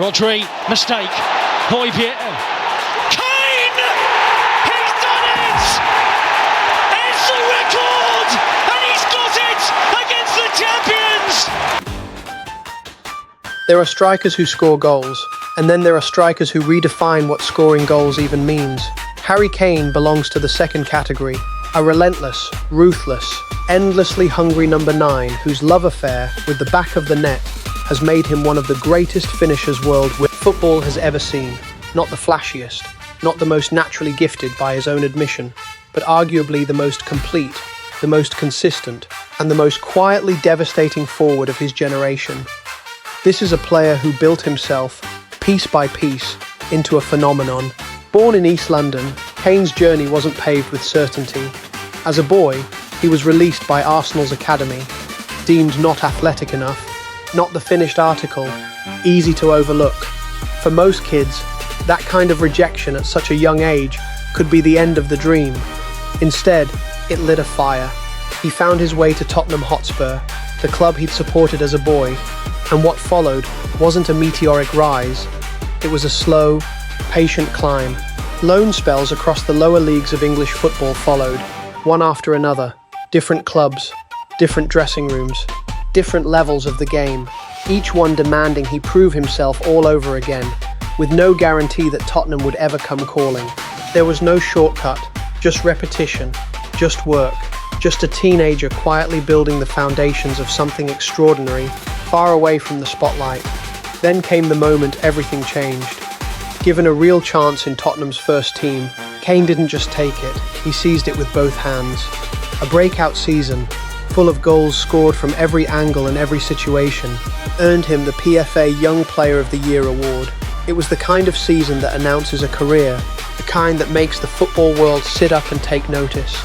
Rodri, mistake. Højbjerg. Kane! He's done it! It's a record! And he's got it against the champions! There are strikers who score goals, and then there are strikers who redefine what scoring goals even means. Harry Kane belongs to the second category, a relentless, ruthless, endlessly hungry number 9 whose love affair with the back of the net has made him one of the greatest finishers football has ever seen. Not the flashiest, not the most naturally gifted by his own admission, but arguably the most complete, the most consistent, and the most quietly devastating forward of his generation. This is a player who built himself, piece by piece, into a phenomenon. Born in East London, Kane's journey wasn't paved with certainty. As a boy, he was released by Arsenal's academy, deemed not athletic enough, not the finished article, easy to overlook. For most kids, that kind of rejection at such a young age could be the end of the dream. Instead, it lit a fire. He found his way to Tottenham Hotspur, the club he'd supported as a boy, and what followed wasn't a meteoric rise. It was a slow, patient climb. Loan spells across the lower leagues of English football followed, one after another. Different clubs, different dressing rooms, different levels of the game, each one demanding he prove himself all over again, with no guarantee that Tottenham would ever come calling. There was no shortcut, just repetition, just work, just a teenager quietly building the foundations of something extraordinary, far away from the spotlight. Then came the moment everything changed. Given a real chance in Tottenham's first team, Kane didn't just take it, he seized it with both hands. A breakout season, full of goals scored from every angle and every situation, earned him the PFA Young Player of the Year award. It was the kind of season that announces a career, the kind that makes the football world sit up and take notice.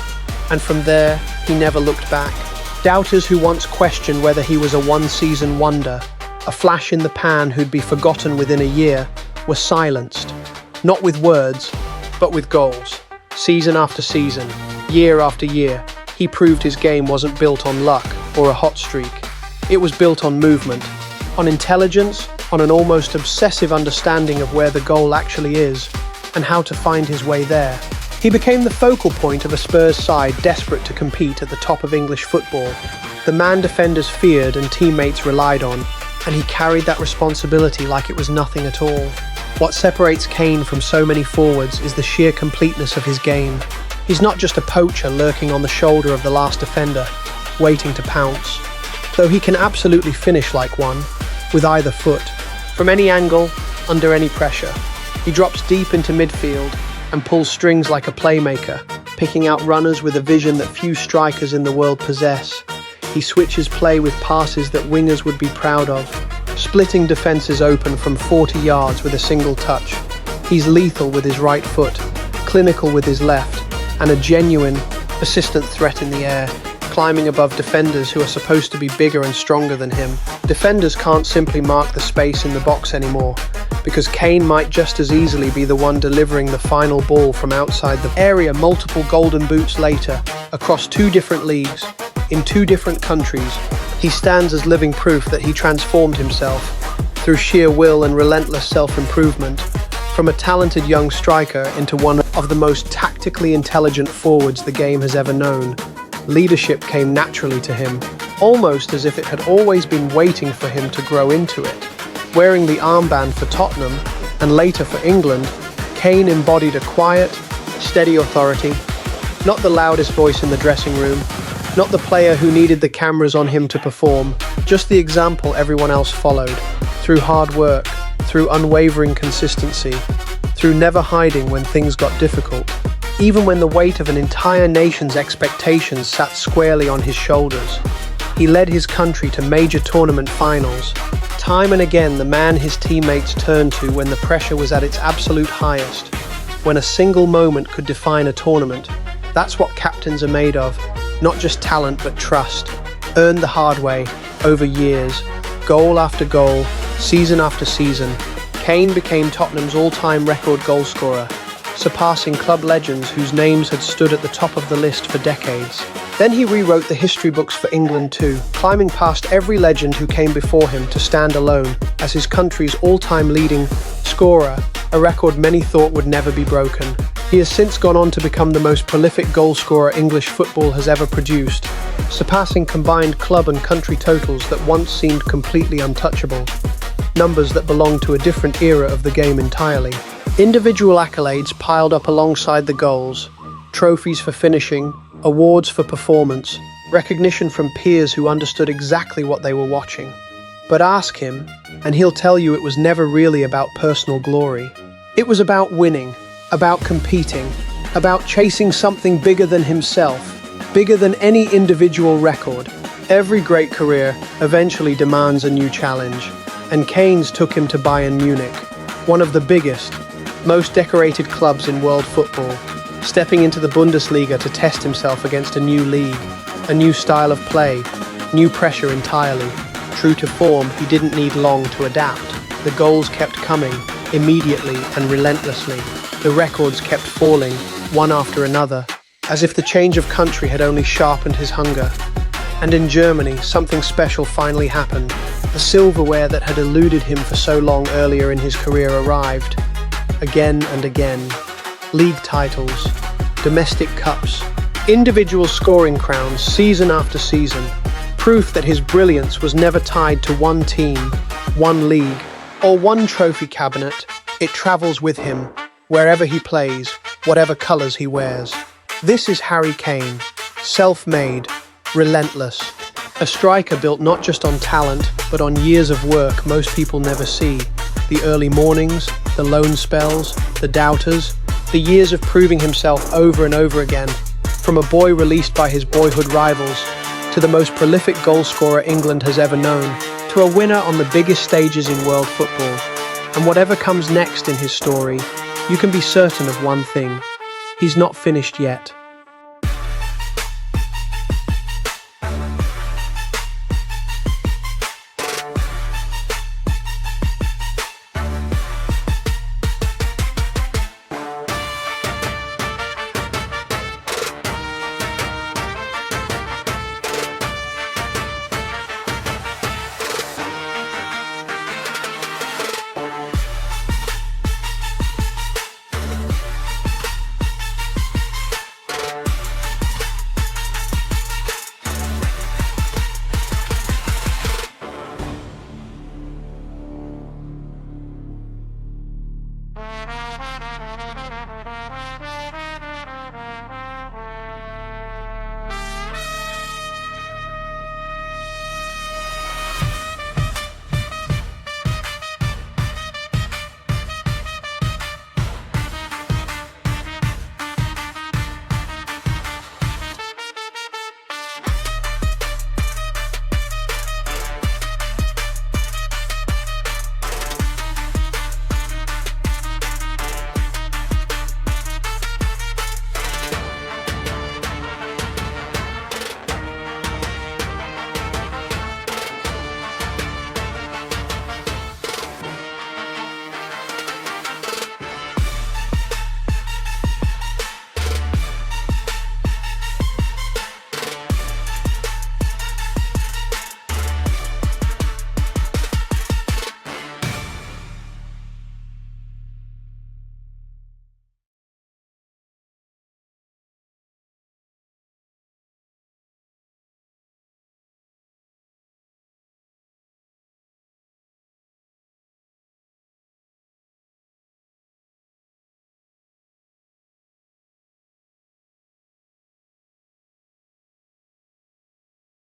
And from there, he never looked back. Doubters who once questioned whether he was a one-season wonder, a flash in the pan who'd be forgotten within a year, were silenced. Not with words, but with goals. Season after season, year after year, he proved his game wasn't built on luck or a hot streak. It was built on movement, on intelligence, on an almost obsessive understanding of where the goal actually is and how to find his way there. He became the focal point of a Spurs side desperate to compete at the top of English football. The man defenders feared and teammates relied on, and he carried that responsibility like it was nothing at all. What separates Kane from so many forwards is the sheer completeness of his game. He's not just a poacher lurking on the shoulder of the last defender, waiting to pounce. Though he can absolutely finish like one, with either foot. From any angle, under any pressure. He drops deep into midfield and pulls strings like a playmaker, picking out runners with a vision that few strikers in the world possess. He switches play with passes that wingers would be proud of, splitting defences open from 40 yards with a single touch. He's lethal with his right foot, clinical with his left, and a genuine, persistent threat in the air, climbing above defenders who are supposed to be bigger and stronger than him. Defenders can't simply mark the space in the box anymore, because Kane might just as easily be the one delivering the final ball from outside the area multiple golden boots later, across 2 different leagues, in 2 different countries. He stands as living proof that he transformed himself, through sheer will and relentless self-improvement, from a talented young striker into one of the most tactically intelligent forwards the game has ever known. Leadership came naturally to him, almost as if it had always been waiting for him to grow into it. Wearing the armband for Tottenham, and later for England, Kane embodied a quiet, steady authority, not the loudest voice in the dressing room, not the player who needed the cameras on him to perform, just the example everyone else followed, through hard work, through unwavering consistency, through never hiding when things got difficult, even when the weight of an entire nation's expectations sat squarely on his shoulders. He led his country to major tournament finals, time and again the man his teammates turned to when the pressure was at its absolute highest, when a single moment could define a tournament. That's what captains are made of, not just talent but trust, earned the hard way, over years, goal after goal, season after season. Kane became Tottenham's all-time record goalscorer, surpassing club legends whose names had stood at the top of the list for decades. Then he rewrote the history books for England too, climbing past every legend who came before him to stand alone as his country's all-time leading scorer, a record many thought would never be broken. He has since gone on to become the most prolific goalscorer English football has ever produced, surpassing combined club and country totals that once seemed completely untouchable, numbers that belong to a different era of the game entirely. Individual accolades piled up alongside the goals, trophies for finishing, awards for performance, recognition from peers who understood exactly what they were watching. But ask him, and he'll tell you it was never really about personal glory. It was about winning, about competing, about chasing something bigger than himself, bigger than any individual record. Every great career eventually demands a new challenge, and Kane's took him to Bayern Munich, one of the biggest, most decorated clubs in world football, stepping into the Bundesliga to test himself against a new league, a new style of play, new pressure entirely. True to form, he didn't need long to adapt. The goals kept coming, immediately and relentlessly. The records kept falling, one after another, as if the change of country had only sharpened his hunger. And in Germany, something special finally happened. The silverware that had eluded him for so long earlier in his career arrived. Again and again. League titles, domestic cups, individual scoring crowns season after season. Proof that his brilliance was never tied to one team, one league, or one trophy cabinet. It travels with him, wherever he plays, whatever colours he wears. This is Harry Kane, self-made, relentless. A striker built not just on talent, but on years of work most people never see. The early mornings, the lone spells, the doubters, the years of proving himself over and over again. From a boy released by his boyhood rivals, to the most prolific goalscorer England has ever known, to a winner on the biggest stages in world football. And whatever comes next in his story, you can be certain of one thing: he's not finished yet.